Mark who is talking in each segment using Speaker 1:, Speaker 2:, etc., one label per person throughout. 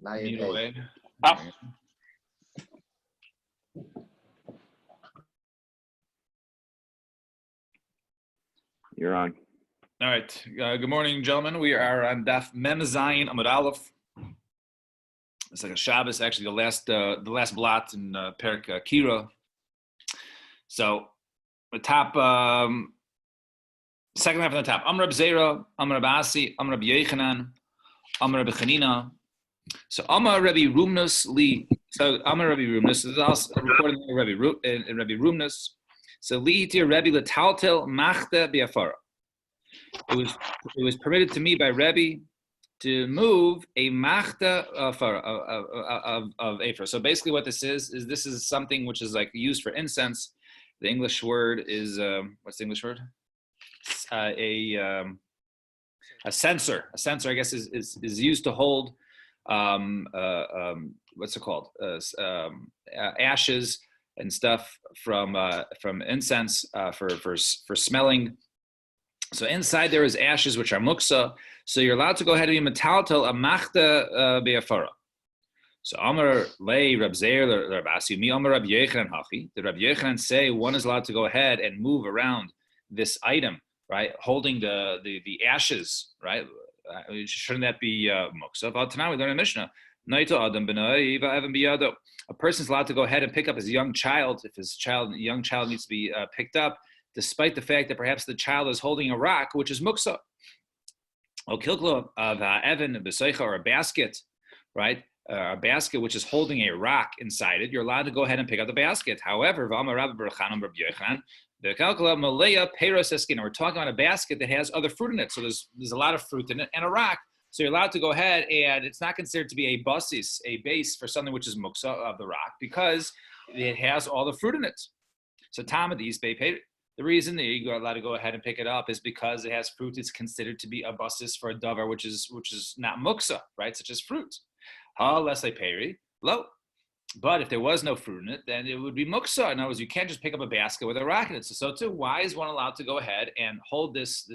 Speaker 1: Anyway.
Speaker 2: You're on.
Speaker 1: All right. Good morning, gentlemen. We are on Daf Mem Zayin Amud Aleph. It's like a Shabbos, actually the last blot in Perek Kira. So the top, second half on the top. Amar Reb Zera, Amar Reb Asi, Amar Reb Yechanan, Amar Reb Chanina. So Amar Rebbe Rumnus Li. So Amar Rebbe Rumnus is also recorded in Rebbe Rumnus. So Li Tir Rebbe Letaltel Machta Biafara. It was permitted to me by Rebbe to move a machta of Ephra. So basically what this is something which is like used for incense. The English word is, what's the English word? A censer. A censer, I guess, is used to hold, what's it called? Ashes and stuff from incense for smelling. So inside there is ashes which are muksa. So you're allowed to go ahead and be metaltel a machta be'afara. So Amar lei Reb Zeir Reb Asi mi Amar Reb Yechanan hachi. Did Reb Yechanan say one is allowed to go ahead and move around this item, right, holding the ashes, right? Shouldn't that be muksa? Tonight we learn in Mishnah. A person's allowed to go ahead and pick up his young child if his young child needs to be picked up, despite the fact that perhaps the child is holding a rock, which is muksa. Or kilklo of Evan b'soicha, or a basket, right? A basket which is holding a rock inside it. You're allowed to go ahead and pick up the basket. However, we're talking about a basket that has other fruit in it. So there's a lot of fruit in it and a rock. So you're allowed to go ahead, and it's not considered to be a basis, a base for something which is muksa of the rock, because it has all the fruit in it. So Tamadis Bay. The reason that you're allowed to go ahead and pick it up is because it has fruit. It's considered to be a basis for a davar, which is not muksa, right? Such as fruit. Less like peri, low. But if there was no fruit in it, then it would be muksa. In other words, you can't just pick up a basket with a rock in it. So too, why is one allowed to go ahead and hold this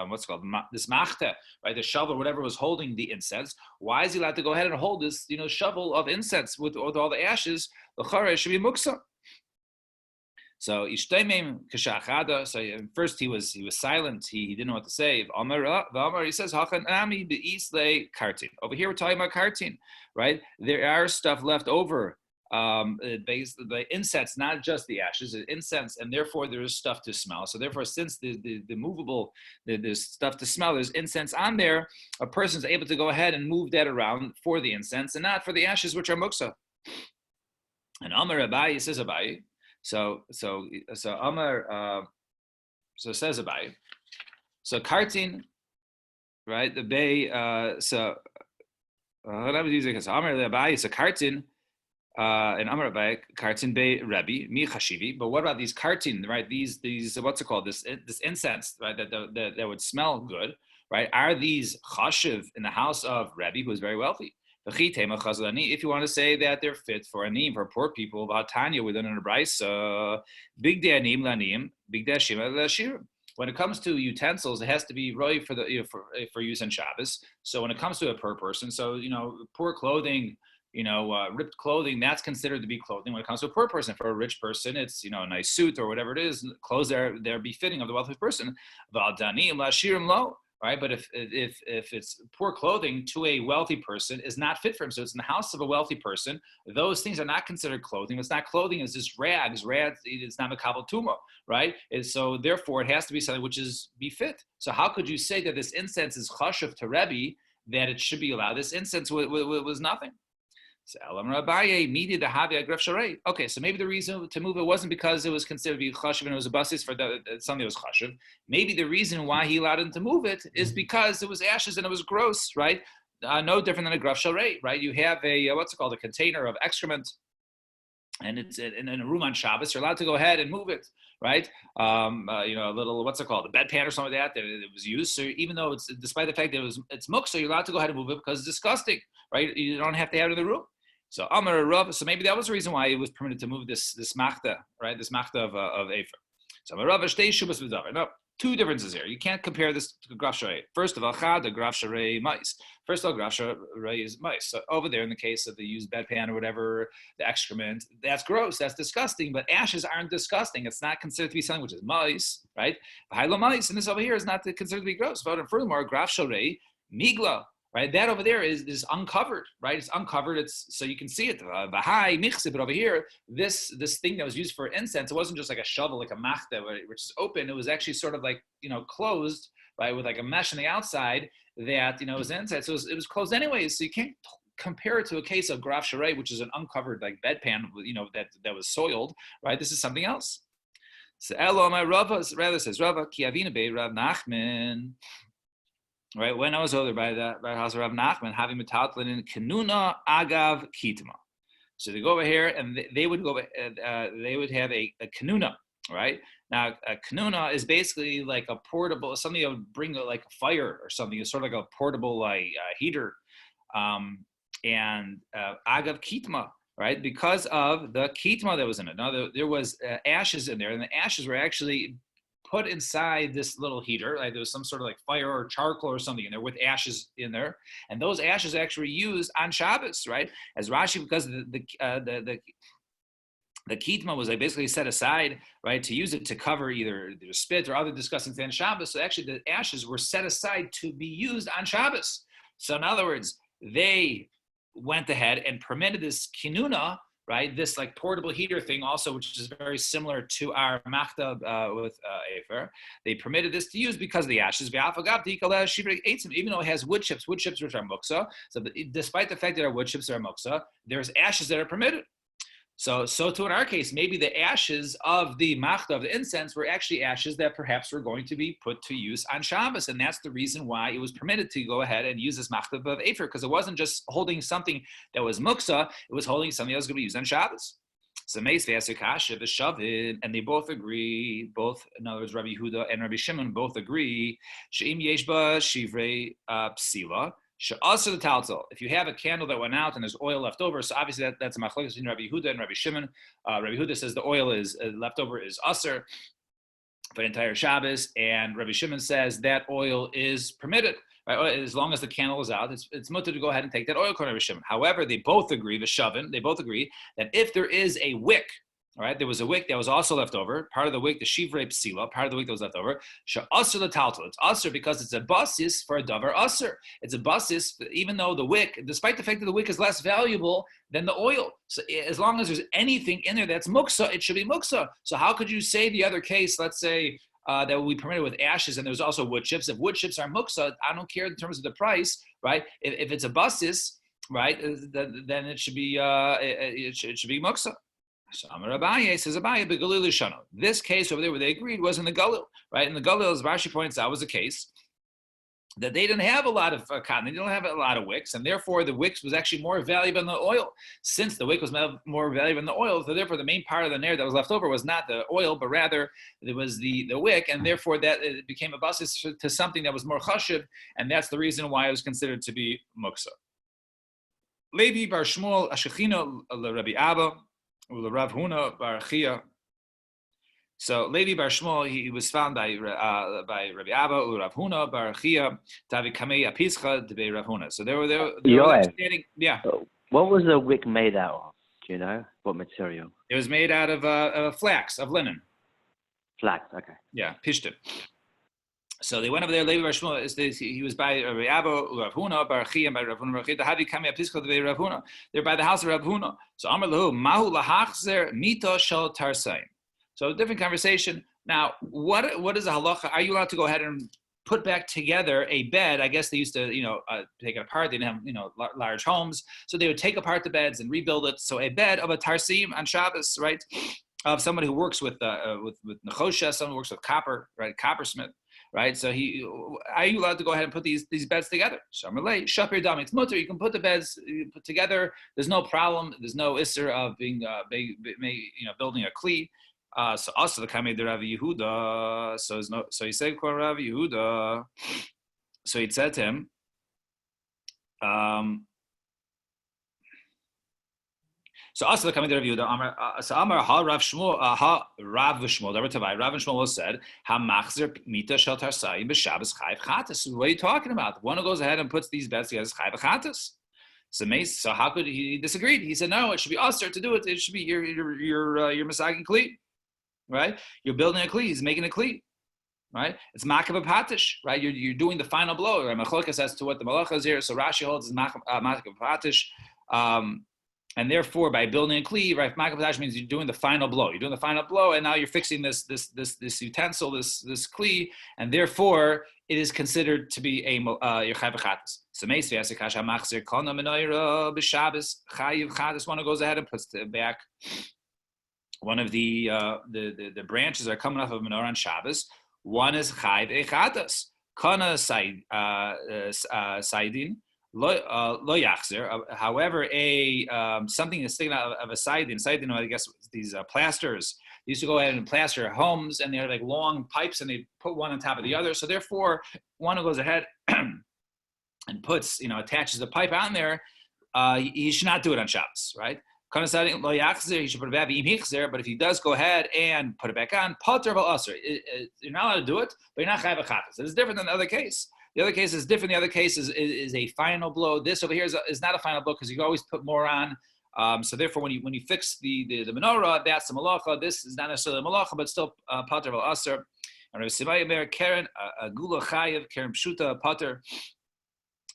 Speaker 1: what's it called, this machta, right? The shovel, whatever was holding the incense. Why is he allowed to go ahead and hold this, shovel of incense with all the ashes? The chara should be muksa. So ishtaimim kashachada. So first he was silent. He didn't know what to say. Amar, he says hachanami beisle kartin. Over here we're talking about kartin, right? There are stuff left over. The incense, not just the ashes, the incense, and therefore there is stuff to smell. So therefore, since the movable, there's stuff to smell, there's incense on there, a person's able to go ahead and move that around for the incense and not for the ashes, which are muksa. And Amar Abaye says Abaye. So Amar, so says Abaye. So kartin, right? The bay. So Amar Abaye. So kartin. And Amar Abaye, kartin be Rebbe mi chashivi. But what about these kartin, right? These what's it called? This incense, right? That would smell good, right? Are these chashiv in the house of Rebbe, who is very wealthy? If you want to say that they're fit for anim, for poor people, about Tanya, we learn in the Brisa, big anim lanim, big shima lashir. When it comes to utensils, it has to be right for the for use on Shabbos. So when it comes to a poor person, so poor clothing, ripped clothing, that's considered to be clothing. When it comes to a poor person, for a rich person, it's a nice suit or whatever it is. Clothes they're befitting of the wealthy person. V'aldanim lashirim lo. Right, but if it's poor clothing to a wealthy person is not fit for him, so it's in the house of a wealthy person, those things are not considered clothing. It's not clothing; it's just rags. Rags, it's not makabel tuma, right? And so therefore, it has to be something which is befit. So how could you say that this incense is chashuv to Rebbe, that it should be allowed? This incense was nothing. Okay, so maybe the reason to move it wasn't because it was considered to be chashuv and it was a basis for something that was chashuv. Maybe the reason why he allowed him to move it is because it was ashes and it was gross, right? No different than a graf sharei, right? You have a a container of excrement, and it's in a room on Shabbos. You're allowed to go ahead and move it, right? A little a bedpan or something like that it was used. So even though despite the fact that it's muksa, you're allowed to go ahead and move it because it's disgusting, right? You don't have to have it in the room. So Amar Rav, so maybe that was the reason why it was permitted to move this machta, right? This machta of Ephraim. So Amar Rav, shtei shubas v'davar. No, Two differences here. You can't compare this to graf sharei. First of all, the graf sharei mice. First of all, graf sharei is mice. So over there, in the case of the used bedpan or whatever, the excrement, that's gross, that's disgusting. But ashes aren't disgusting. It's not considered to be something which is mice, right? Hilo mice, and this over here is not considered to be gross. But furthermore, graf sharei migla. Right, that over there is uncovered. Right, it's uncovered. It's so you can see it. V'hai michse, but over here, this thing that was used for incense, it wasn't just like a shovel, like a machta, which is open. It was actually sort of like closed, right, with like a mesh on the outside that was incense. So it was closed anyways. So you can't compare it to a case of graf sharei, which is an uncovered like bedpan, that was soiled. Right, this is something else. So Elo my Rava rather says Rava Kiavina be Rav Nachman. Right, when I was older by the house of Rav Nachman, having metaltlin in Kenuna Agav Kitma. So they go over here and they would go. They would have a Kenuna. Right now, a Kenuna is basically like a portable, something that would bring like a fire or something. It's sort of like a portable heater. And Agav Kitma. Right, because of the kitma that was in it. Now there was ashes in there, and the ashes were actually put inside this little heater. Like there was some sort of like fire or charcoal or something in there with ashes in there, and those ashes actually used on Shabbos, right? As Rashi, because the kitma was like basically set aside, right, to use it to cover either spit or other disgusting things on Shabbos. So actually, the ashes were set aside to be used on Shabbos. So in other words, they went ahead and permitted this kinuna, right, this like portable heater thing also, which is very similar to our machta with Efer. They permitted this to use because of the ashes, even though it has wood chips which are muksa. So despite the fact that our wood chips are muksa, there's ashes that are permitted. So too in our case, maybe the ashes of the machta, of the incense, were actually ashes that perhaps were going to be put to use on Shabbos, and that's the reason why it was permitted to go ahead and use this machta of Efer, because it wasn't just holding something that was muksa, it was holding something that was going to be used on Shabbos. So Meis ve'asukasha v'shavin, and they both agree. Both, in other words, Rabbi Yehuda and Rabbi Shimon both agree. She'im yeshba shivrei psila. The taltal. If you have a candle that went out and there's oil left over, so obviously that's a machlokes between Rabbi Yehuda and Rabbi Shimon. Rabbi Yehuda says the oil is left over is aser for the entire Shabbos, and Rabbi Shimon says that oil is permitted. Right? As long as the candle is out, it's mutter to go ahead and take that oil. Rabbi Shimon. However, they both agree. The shavin, they both agree that if there is a wick. All right, there was a wick that was also left over. Part of the wick, the shivrei psila, part of the wick that was left over. She'aser l'taltal. It's aser because it's a basis for a davar aser. It's a basis, even though the wick, despite the fact that the wick is less valuable than the oil. So as long as there's anything in there that's muksa, it should be muksa. So how could you say the other case, let's say, that will be permitted with ashes, and there's also wood chips. If wood chips are muksa, I don't care in terms of the price, right? If it's a basis, right, then it should be it should be muksa. So Amar Abaye says Abaye begalil shano. This case over there where they agreed was in the Galil, right? In the Galil, as Rashi points out, was a case that they didn't have a lot of cotton, they didn't have a lot of wicks, and therefore the wicks was actually more valuable than the oil. Since the wick was more valuable than the oil, so therefore the main part of the nair that was left over was not the oil, but rather it was the wick, and therefore that it became a basis to something that was more chashiv, and that's the reason why it was considered to be muksa. Levi bar Shmuel Ashechino Rabbi Abba. Rav Huna bar Chia. So Levi bar Shmuel, he was found by Rabbi Abba, Rav Huna bar Chia, Tavi Kamei Apischa de Rav Huna. So they were standing. Yeah.
Speaker 2: What was the wick made out of? Do you know what material?
Speaker 1: It was made out of flax, of linen.
Speaker 2: Flax. Okay.
Speaker 1: Yeah, pishtim. So they went over there. Levi bar Shmuel, he was by Rabbi Abba, Rav Huna bar Chia, by Rav Huna bar Chia. Tavi Kamei Apischa de Rav Huna. They're by the house of Rav Huna. So Amar Lahu Mahu Lahachzer Mito Shel Tarsaim. So a different conversation. Now, what is a halacha? Are you allowed to go ahead and put back together a bed? I guess they used to, take it apart. They didn't have, large homes, so they would take apart the beds and rebuild it. So a bed of a tarsim on Shabbos, right, of somebody who works with nechosha, someone who works with copper, right, coppersmith. Right, so are you allowed to go ahead and put these beds together? Shamalei, shapir dami. It's mutter. You can put the beds put together. There's no problem. There's no isser of being building a kli. So also the kamei de Rav Yehuda. So he said, Rav Yehuda. So he said to him, So also coming to review the Amar. So Amar ha Rav Shmuel ha Rav Shmuel. Rav Shmuel said ha machzer mita shel tarsayim b'Shabbos chayv chatas. What are you talking about? One who goes ahead and puts these beds together is chayv chatas. So how could he disagreed? He said no, it should be usher to do it. It should be your misagin kli, right? You're building a kli. He's making a kli. Right, it's makav patish, right? You're doing the final blow. Right? Machlokas as to what the malacha is here. So Rashi holds is makav patish, and therefore by building a kli, right? Makav patish means you're doing the final blow. You're doing the final blow, and now you're fixing this utensil, this kli, and therefore it is considered to be a your chayv chatas. So meis v'yasikash hamachzir kona menorah b'Shabbos chayiv chatas. One who goes ahead and puts back one of the branches that are coming off of menorah on Shabbos. One is chayv echatas. Kana saidin lo yachzer. However, something is sticking out of a saidin. Saidin, I guess these plasters. They used to go ahead and plaster homes, and they're like long pipes, and they put one on top of the other. So therefore, one who goes ahead and puts, attaches the pipe on there, he should not do it on Shabbos, right? He should put it back, but if he does go ahead and put it back on, pater v'aser. You're not allowed to do it, but you're not chayv chatas. It's different than the other case. The other case is different. The other case is a final blow. This over here is not a final blow because you always put more on. So therefore, when you fix the menorah, that's the malacha. This is not necessarily a malacha, but still pater v'aser. And Rabbi Simai Mer Karen Gula Chayev Karen Pshuta Pater.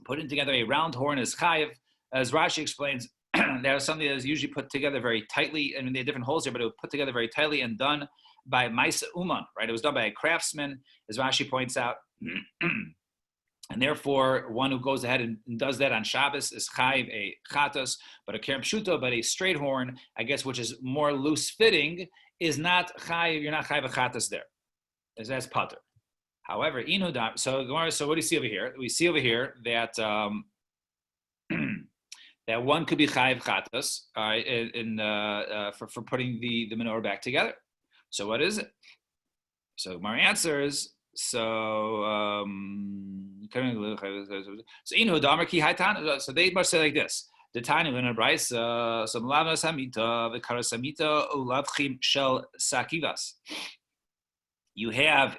Speaker 1: Putting together a round horn is chayev, as Rashi explains. That was something that was usually put together very tightly. I mean, they had different holes there, but it was put together very tightly and done by Maisa Uman, right? It was done by a craftsman, as Rashi points out. And therefore, one who goes ahead and does that on Shabbos is chayv a chatas, but a kerem pshuto, but a straight horn, I guess, which is more loose-fitting, is not chayv. You're not chayv a chatas there. That's pater. However, inudam. So what do you see over here? We see over here that that one could be chayiv chatas for putting the menorah back together. So what is it? So my answer is so so they must say like this. The tiny in a bryce some lavas hamita the karasamita ulavchim shel sakivas. You have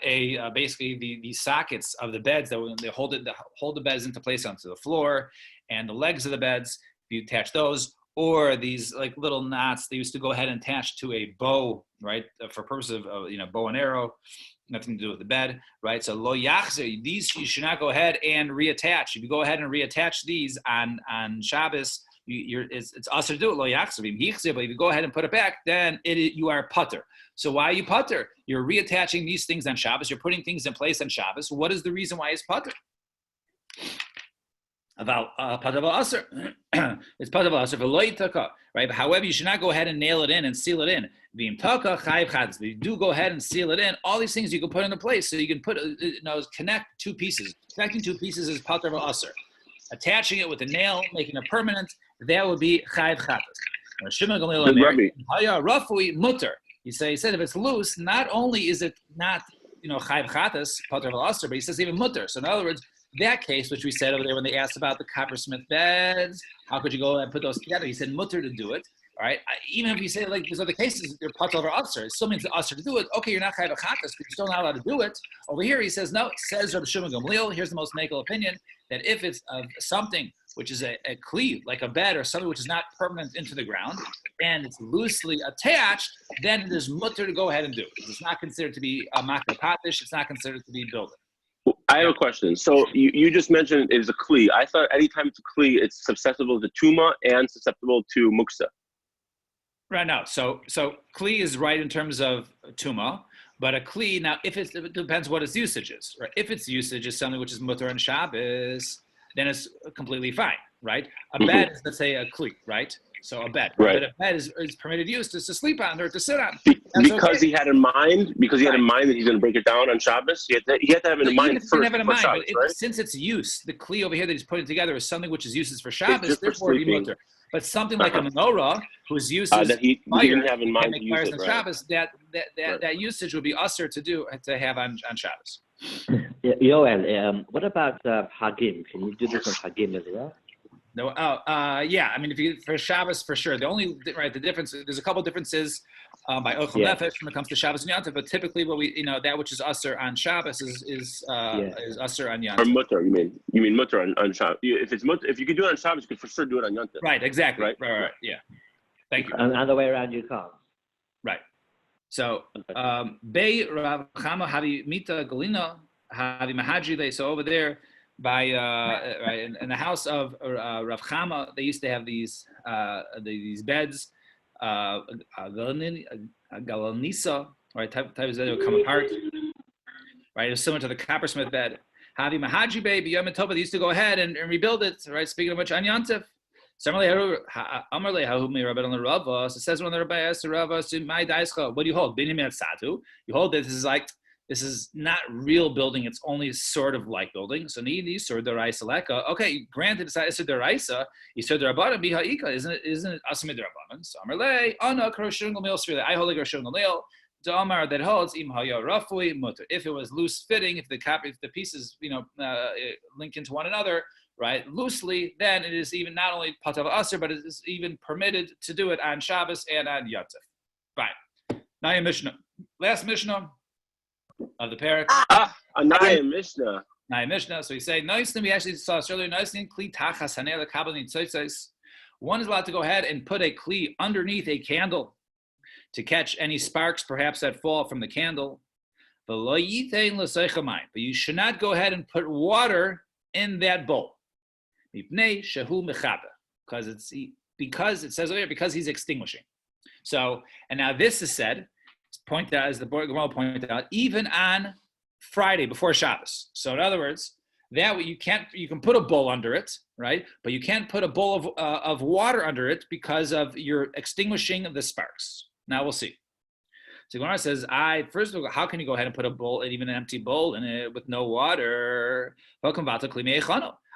Speaker 1: basically the sockets of the beds that when they hold the beds into place onto the floor, and the legs of the beds. You attach those, or these like little knots they used to go ahead and attach to a bow, right, for purposes of bow and arrow, nothing to do with the bed, right? So lo yachzer, these you should not go ahead and reattach. If you go ahead and reattach these on Shabbos, it's also to do it lo yachzer. But if you go ahead and put it back, then you are putter. So why are you putter? You're reattaching these things on Shabbos. You're putting things in place on Shabbos. What is the reason why it's putter? About padav aser, it's padav aser for loy taka, right? But however, you should not go ahead and nail it in and seal it in. V'im taka chayv chadas. But you do go ahead and seal it in. All these things you can put into place, so you can connect two pieces. Connecting two pieces is padav aser. Attaching it with a nail, making it permanent, that would be chayv chadas. Shimon Gamliel Haya rafui mutter. He said if it's loose, not only is it not chayv chadas padav aser, but he says even mutter. So in other words. That case, which we said over there when they asked about the coppersmith beds, how could you go and put those together? He said mutter to do it. All right. Even if you say like these other cases, they're pater over usher, it still means the usher to do it. Okay, you're not chayv chatas, but you're still not allowed to do it. Over here, he says no. Says Rabbi Shimon Gamliel. Here's the most makel opinion that if it's something which is a kli, like a bed or something which is not permanent into the ground, and it's loosely attached, then it is mutter to go ahead and do it. It's not considered to be a makar patish. It's not considered to be building.
Speaker 3: I have a question. So you just mentioned it is a kli. I thought anytime it's a kli, it's susceptible to tuma and susceptible to muksa.
Speaker 1: Right now, so kli is right in terms of tuma, but a kli now it depends what its usage is. Right? If its usage is something which is mutter and Shabbos, then it's completely fine. Right? A bed is, let's say, a kli. Right? So a bed, right. But a bed is permitted use to sleep on or to sit on.
Speaker 3: Because he had in mind, that he's going to break it down on Shabbos. He had to have it in mind first. Shabbos, right?
Speaker 1: Since its use, the kli over here that he's putting together is something which is uses for Shabbos, therefore it'd be mutter. But something like a menorah, whose use is
Speaker 3: that he didn't have in mind to use it,
Speaker 1: on Shabbos, that usage would be usher to have on Shabbos.
Speaker 2: Yoel, what about Hagim? Can you do this on Hagim as well?
Speaker 1: No, yeah. I mean, if you for Shabbos for sure. The difference. There's a couple differences by Ochel Nefesh when it comes to Shabbos and Yantiv, but typically what that which is usher on Shabbos is usher on Yantiv.
Speaker 3: Or mutter, you mean mutter on Shabbos? If it's mutter, if you could do it on Shabbos, you could for sure do it on Yantiv.
Speaker 1: Right. Exactly. Right. Yeah. Thank you.
Speaker 2: And the way around, you can't.
Speaker 1: Right. So, Bei Rav Chama Havi Mita Galina Havi Mahadri. So over there by right in the house of Rav Chama, they used to have these beds, galanisa, right? Type of that would come apart. Right, it's similar to the coppersmith bed. Havi Mahadri Bei B'Yom Tova. They used to go ahead and rebuild it. Right, speaking of which, on Yantif. So it says when the Rabbi asked the Rava, what do you hold? You hold this is not real building, it's only sort of like building. So these sort of deraisa leka. Okay, granted it's deraisa, you said derabanan bihaika, isn't it asamid derabanan? So Amarle, ana karoshun gamil srila. I hold like karoshun gamil. The Amar that holds im haya rafui mutter. If it was loose fitting, if the pieces link into one another, right, loosely, then it is even not only patav aser, but it is even permitted to do it on Shabbos and on Yantif. Right. Now your Mishnah. Last Mishnah of the parak.
Speaker 3: Anaya Mishnah.
Speaker 1: Now Mishnah. So we say, nice thing we actually saw this earlier, nice thing, kli tachas hanel kabbalin tzotzos. One is allowed to go ahead and put a kli underneath a candle to catch any sparks perhaps that fall from the candle. But you should not go ahead and put water in that bowl. Because it says earlier, because he's extinguishing. So, and now this is said, pointed out, as the Gemara pointed out, even on Friday before Shabbos. So in other words, that way you can put a bowl under it, right? But you can't put a bowl of water under it because of your extinguishing the sparks. Now we'll see. So Gemara says, first of all, how can you go ahead and put a bowl, even an empty bowl in it with no water?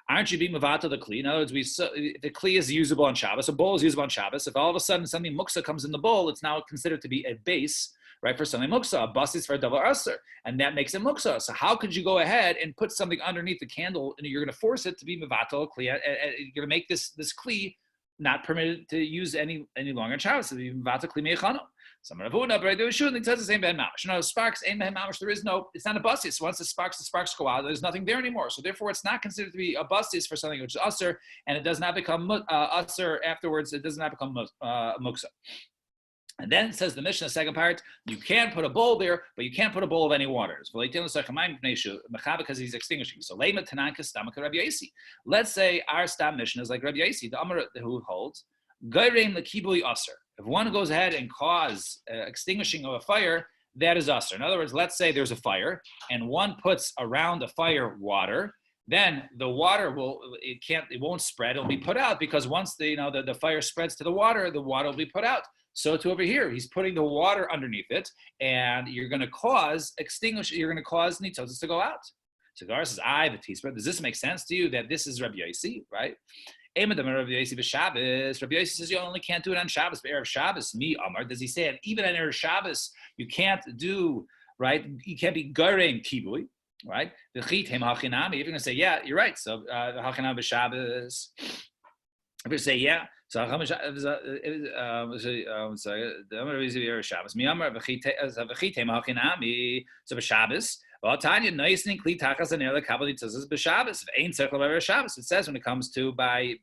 Speaker 1: Aren't you being mavato the kli? In other words, the kli is usable on Shabbos. A bowl is usable on Shabbos. If all of a sudden something muksa comes in the bowl, it's now considered to be a base, right, for something muksa. A bus is for a davar aser, and that makes it muksa. So how could you go ahead and put something underneath the candle, and you're going to force it to be mavato kli? You're going to make this kli not permitted to use any longer in Shabbos. So be mavato kli meichano. Some of the right there shooting says the same ben mamash. No sparks, aim ben mamash. There is no. It's not a basis. Once the sparks go out, there's nothing there anymore. So therefore, it's not considered to be a basis for something which is usher, and it does not become usher afterwards. It does not become muksa. And then it says the Mishnah, second part, you can put a bowl there, but you can't put a bowl of any waters. Because he's extinguishing. So let's say our stam Mishnah is like Rabbi Yasi, the Amar who holds. If one goes ahead and cause extinguishing of a fire, that is usher. In other words, let's say there's a fire and one puts around the fire water, then the water won't spread. It'll be put out because once the fire spreads to the water will be put out. So to over here, he's putting the water underneath it, and you're going to cause nitosis to go out. So Gar says, does this make sense to you that this is Rabbi Yossi, right? Rabbi Yossi says you only can't do it on Shabbos, but Erev Shabbos, Amar, does he say it? Even on Erev Shabbos, you can't do, right? You can't be gareng kibui, right? The chit hem hachinami. If you're going to say, yeah, you're right. So hachinam b'Shabbos. If you say, yeah, so Shabbos. So b'Shabbos. Well, Tanya, nice and kli tachas and erla kabbalit tazas b'Shabbos. Ain't circle over Shabbos. It says when it comes to by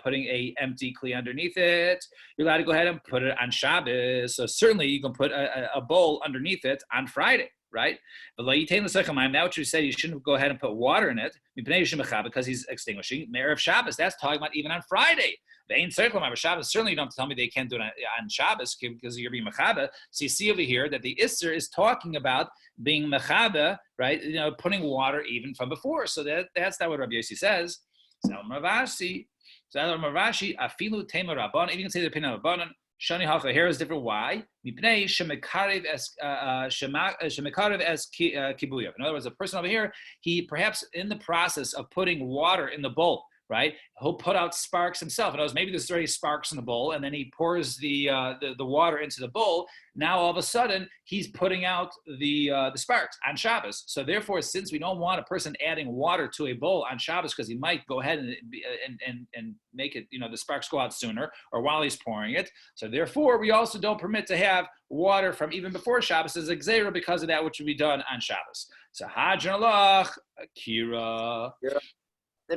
Speaker 1: putting a empty kli underneath it, you're allowed to go ahead and put it on Shabbos. So certainly you can put a bowl underneath it on Friday, right? But now what you said, you shouldn't go ahead and put water in it because he's extinguishing. Erev Shabbos, that's talking about even on Friday. They ain't circle over Shabbos. Certainly you don't have to tell me they can't do it on Shabbos because you're being mechabe. So you see over here that the Isser is talking about being mechabe, right? Putting water even from before. So that's not what Rabbi Yossi says. So Ravashi, afilu tema rabban. Even you can say the opinion of rabbanon. Shani hacha here is different. Why? Mipnei shemekarev as kibuyav. In other words, a person over here, he perhaps in the process of putting water in the bowl, right? He'll put out sparks himself. And maybe there's already sparks in the bowl, and then he pours the water into the bowl. Now all of a sudden he's putting out the sparks on Shabbos. So therefore, since we don't want a person adding water to a bowl on Shabbos because he might go ahead and make it, the sparks go out sooner or while he's pouring it. So therefore, we also don't permit to have water from even before Shabbos as a gzeira because of that which would be done on Shabbos. So Hadran Alach, Akira.
Speaker 4: I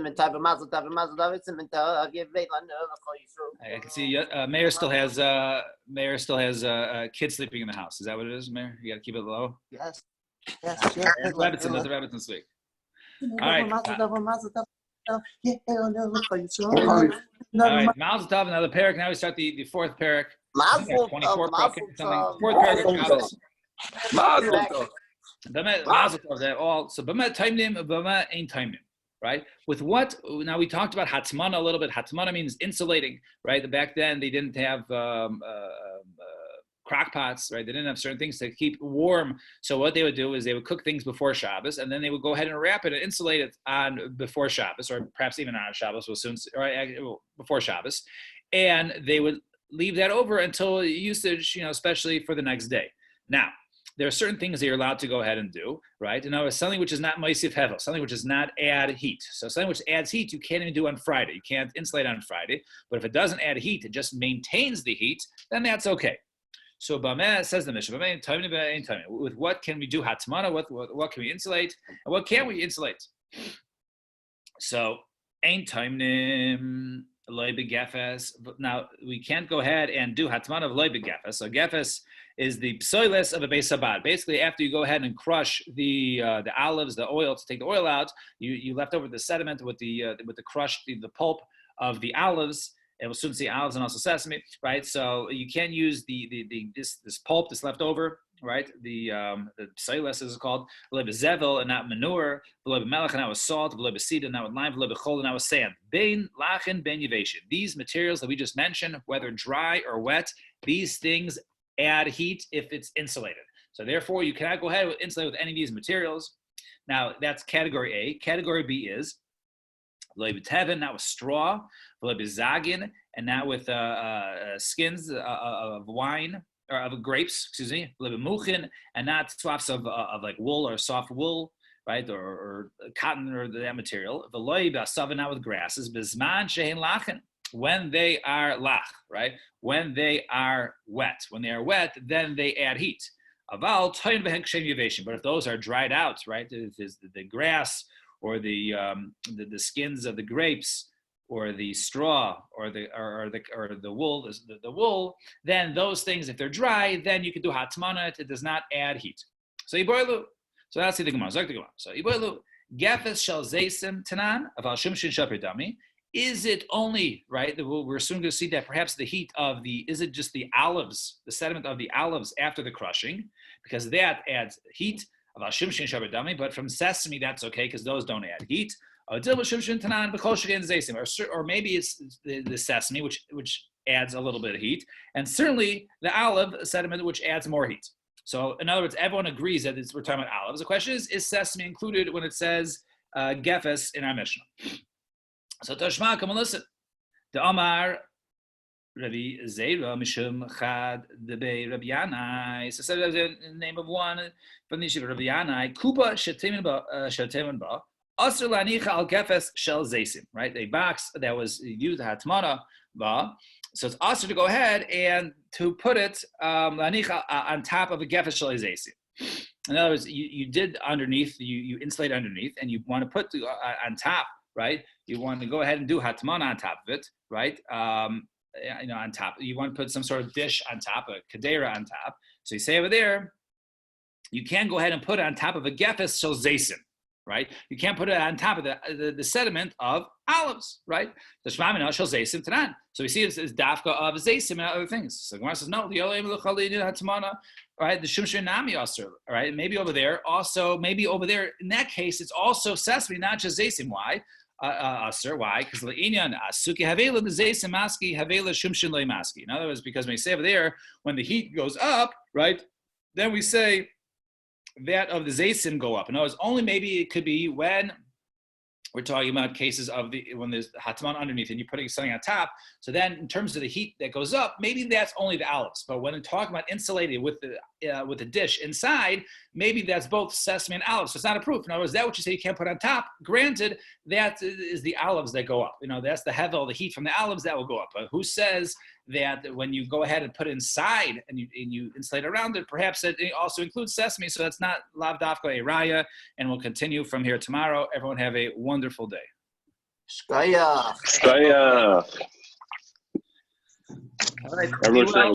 Speaker 1: can see Mayor still has kids sleeping in the house. Is that what it is, Mayor? You got to keep it low.
Speaker 4: Yes.
Speaker 1: Rabbits and the rabbits and sleep. All right. All right. Mazel tov. Another parak. Now we start the fourth parak. 24 parak. Fourth parak of Shabbos.
Speaker 3: Mazel tov.
Speaker 1: Mazel tov. They're all so. B'ma taimnim, b'ma ain't taimnim. Right? With what? Now we talked about hatmana a little bit. Hatmana means insulating, right? Back then they didn't have crock pots, right? They didn't have certain things to keep warm. So what they would do is they would cook things before Shabbos, and then they would go ahead and wrap it and insulate it on before Shabbos, or perhaps even on Shabbos, before Shabbos, and they would leave that over until usage, especially for the next day. Now, there are certain things that you're allowed to go ahead and do, right? And it's something which is not moisif hevel, something which does not add heat. So something which adds heat, you can't even do on Friday. You can't insulate on Friday. But if it doesn't add heat, it just maintains the heat, then that's okay. So Bameh says the Mishnah, with what can we do hatmana? What can we insulate? And what can't we insulate? So ein taimnim loy begefes. Now we can't go ahead and do hatmana of loy begefes. So gefes is the psoiles of a beis sabad. Basically, after you go ahead and crush the olives, the oil, to take the oil out, you left over the sediment with the crushed the pulp of the olives. It will soon see olives and also sesame, right? So you can't use this pulp that's left over, right? The psoiles is called v'lo zevel and not manure, v'lo melech and not with salt, v'lo seed and not with lime, v'lo chol and not with sand. Bein lachin bein yaveshin. These materials that we just mentioned, whether dry or wet, these things add heat if it's insulated. So therefore, you cannot go ahead and insulate with any of these materials. Now, that's category A. Category B is v'lo b'tevin, not with straw, v'lo b'zagin, and not with skins of wine, or of grapes, v'lo b'muchin, and not swaths of like wool or soft wool, right, or cotton or that material. V'lo b'asavin, not with grasses, b'zman she'en lachen, when they are lach, right? When they are wet. When they are wet, then they add heat. Aval toin v'hen kshem yaveshin. But if those are dried out, right, the grass or the skins of the grapes or the straw or the wool, the wool, then those things, if they're dry, then you can do hatmana. It does not add heat. So iboilu. So that's the Gemara. So iboilu gefes shel zeisim tanan aval shumshin shaper dami. Is it only, right, we're soon going to see that perhaps the heat of is it just the olives, the sediment of the olives after the crushing, because that adds heat, but from sesame, that's okay, because those don't add heat. Or maybe it's the sesame, which adds a little bit of heat, and certainly the olive sediment, which adds more heat. So in other words, everyone agrees that we're talking about olives. The question is sesame included when it says gefes in our Mishnah? So Tashma, come and listen. The Amar Rabbi Zeira Mishum Chad Debe Rabbi Yanai. So said the name of one from the Yeshiva Rabbi Yanai. Kuba Shetemin Ba Asr Lanicha Al Gefes Shel Zeisim. Right, a box that was used Hatmana Ba. So it's asr to go ahead and to put it Lanicha on top of a Gefes Shel Zeisim. In other words, you did underneath, you insulate underneath, and you want to put on top. Right, you want to go ahead and do hatmana on top of it, right? On top, you want to put some sort of dish on top, a kadera on top. So you say over there, you can go ahead and put it on top of a gefes shel zeisim, right? You can't put it on top of the sediment of olives, right? The shmamina shel zeisim tanan. So we see this is dafka of zeisim and other things. So Gemara says no, the olim l'chalin hatmana, right? The shumshin nami aser, right? Maybe over there, in that case, it's also sesame, not just zeisim. Why? Sir, why? Because in other words, because when we say over there, when the heat goes up, right, then we say that of the zaysim go up. In other words, only maybe it could be when we're talking about cases of when there's hatman underneath and you're putting something on top. So then, in terms of the heat that goes up, maybe that's only the olives. But when we're talking about insulated with the dish inside, maybe that's both sesame and olives. So it's not a proof. In other words, that what you say you can't put on top. Granted, that is the olives that go up. That's the hevel, the heat from the olives that will go up. But who says that when you go ahead and put it inside and you insulate around it, perhaps it also includes sesame, so that's not lav dafka a raya, and we'll continue from here tomorrow. Everyone have a wonderful day.
Speaker 4: Shkaya.
Speaker 3: Skaya.
Speaker 1: All right.
Speaker 3: Everyone